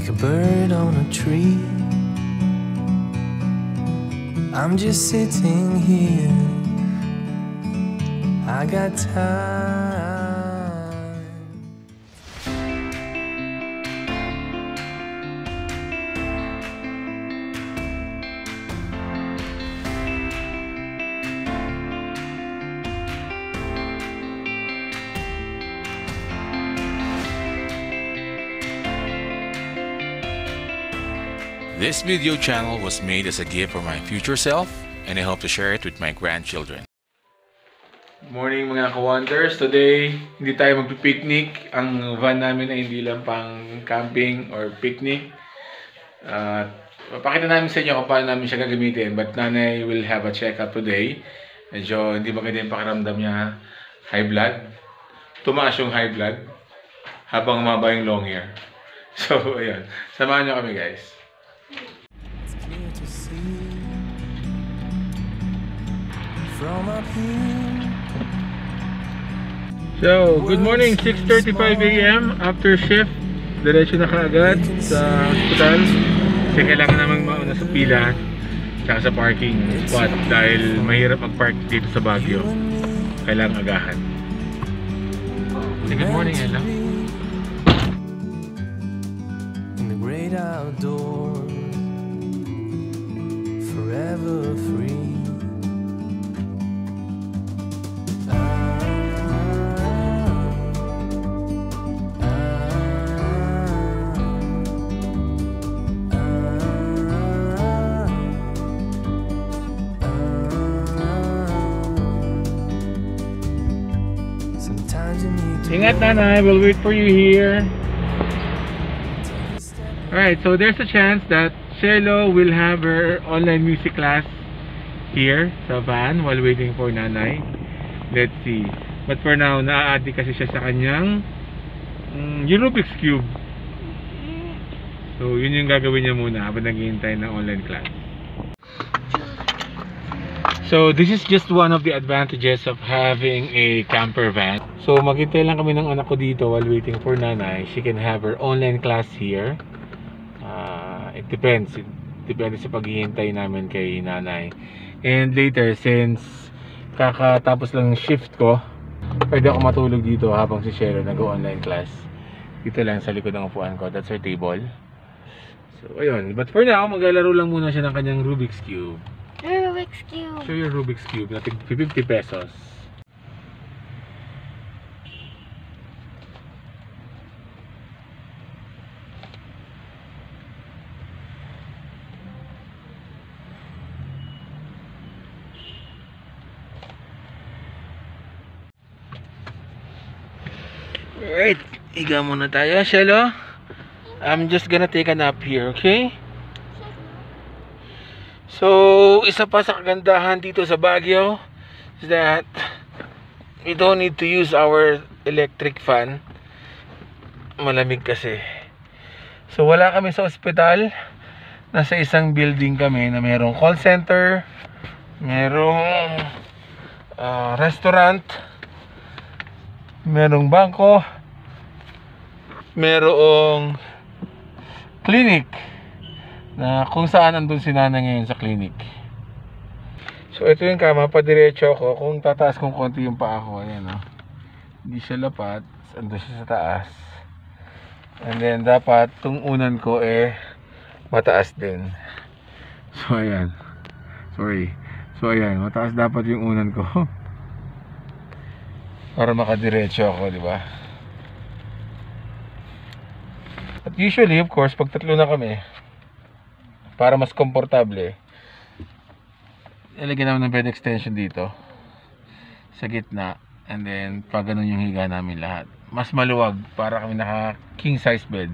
like a bird on a tree. I'm just sitting here, I got time. This video channel was made as a gift for my future self, and I hope to share it with my grandchildren. Good morning mga ka-wonders. Today, hindi tayo magpipiknik. Ang van namin ay hindi lang pang camping or picnic. Papakita namin sa inyo kung paano namin siya gagamitin. But nanay will have a check-up today. Medyo hindi maganda yung pakiramdam niya. High blood. Tumaas yung high blood habang umaba yung long hair. So, ayan. Samahan nyo kami guys. From up here. So, good morning, 6:35 AM after shift. Diretso na kaagad sa hospital. Kasi kailangan namang mauna sa pila tsaka sa parking spot dahil mahirap mag-park dito sa Baguio. Kailangan agahan. Good morning, Ella. In the great outdoors, forever free. Ingat nanay, we'll wait for you here. Alright, so there's a chance that Shelo will have her online music class here sa van while waiting for nanay. Let's see. But for now, naa-addict kasi siya sa kanyang yung Rubik's Cube. So yun yung gagawin niya muna habang naghihintay ng online class. So this is just one of the advantages of having a camper van. So maghintay lang kami ng anak ko dito while waiting for nanay. She can have her online class here. It depends. Depende sa paghihintay namin kay nanay. And later, since kakatapos lang ng shift ko, pwede ako matulog dito habang si Shelo nag-online class. Dito lang sa likod ng upuan ko. That's her table. So ayun. But for now, maglalaro lang muna siya ng kanyang Rubik's Cube. Rubik's Cube. Show your Rubik's Cube na 50 pesos. Alright, higa muna tayo, Shelo. I'm just gonna take a nap here, okay? So, isa pa sa kagandahan dito sa Baguio is that we don't need to use our electric fan. Malamig kasi. So, wala kami sa ospital. Nasa isang building kami na mayroong call center, mayroong restaurant, mayroong bangko, mayroong clinic na kung saan andun si nanay ngayon sa clinic. So ito yung kama, padiretso ako. Kung tataas kong konti yung paa ko, ayan o. Hindi siya lapat, andun siya sa taas. And then dapat itong unan ko mataas din. So ayan. Sorry. So ayan, mataas dapat yung unan ko. Para makadiretso ako, di ba? At usually, of course, pag tatlo na kami, para mas komportable, ilagyan namin ng bed extension dito sa gitna, and then pag ganun yung higa namin lahat, mas maluwag para kami naka king size bed,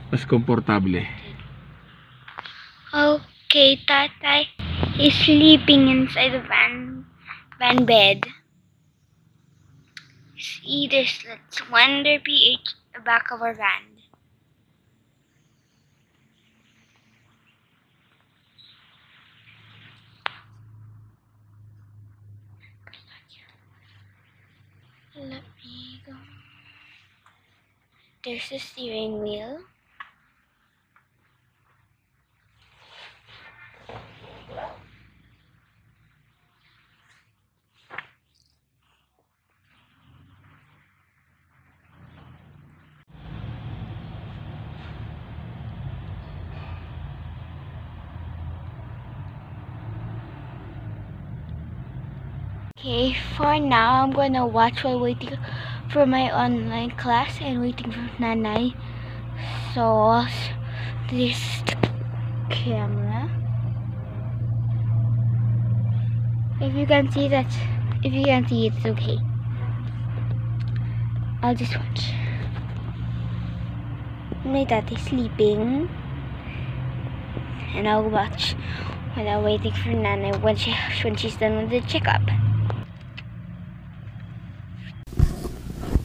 mas komportable. Okay, Tatay is sleeping inside the van bed. See, there's that slender PH at the back of our van. Let me go. There's a steering wheel. Okay, for now, I'm gonna watch while waiting for my online class and waiting for Nanay. So, this camera. If you can see that, if you can see it's okay. I'll just watch. My dad is sleeping. And I'll watch while I'm waiting for Nanay when she's done with the checkup.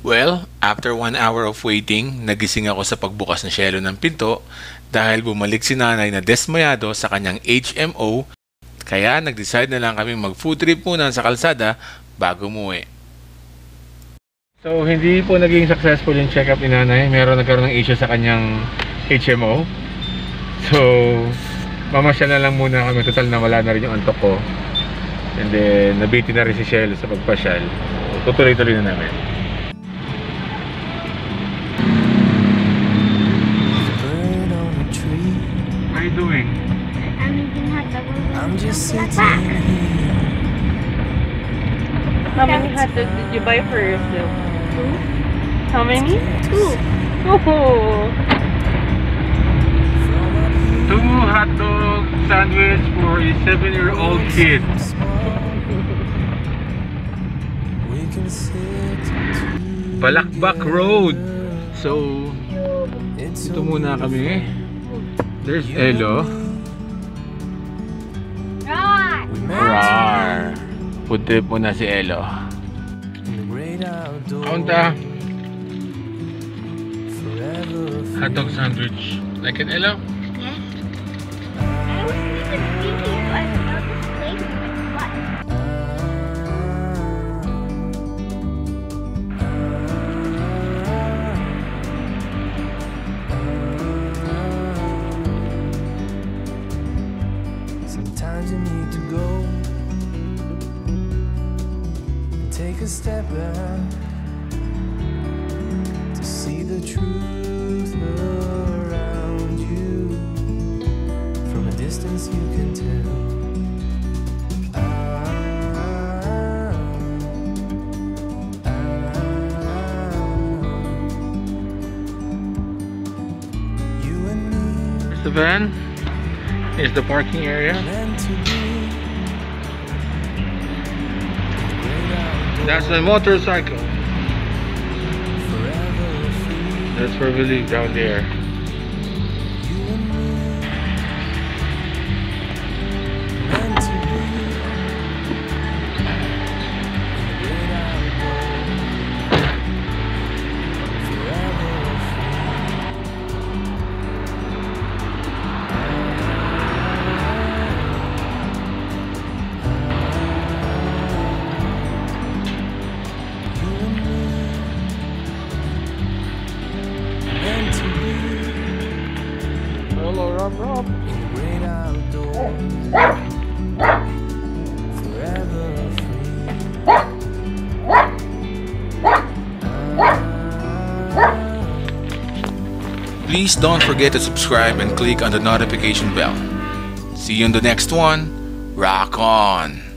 Well, after 1 hour of waiting, nagising ako sa pagbukas ng syelo ng pinto dahil bumalik si nanay na desmayado sa kanyang HMO, kaya nag-decide na lang kaming mag-food trip muna sa kalsada bago umuwi. So, hindi po naging successful yung check-up ni nanay. Nagkaroon ng issue sa kanyang HMO. So, mamasyal na lang muna kami. Total na wala na rin yung antok ko. And then, nabiti na rin si Shell sa pagpasyal. So, tutuloy-tuloy na namin. Bird on a tree. What are you doing? I'm eating hot dog. I'm just sitting here. How many hot dogs did you buy for yourself? Two. How many? Two. Oh. 2 hot dog sandwich for a 7-year-old kid. We can sit Balakbak Road. So, It's ito muna kami. There's Elo. Rar. Food trip muna si Elo. in the great outdoors. Kaunta. Forever free. Hot dog sandwich. Like it, Elo? Yes. I was even thinking if I smell this place in my butt. Sometimes you need to go and take a step back to see the truth around you. From a distance you can tell. You and me Here's the van. Here's the parking area. meant to be. That's the motorcycle. That's where we live, down there. Meant to be. Great outdoors. Forever meant to be. Hello, Rob. In the great outdoors, forever free. Please don't forget to subscribe and click on the notification bell. See you in the next one. Rock on!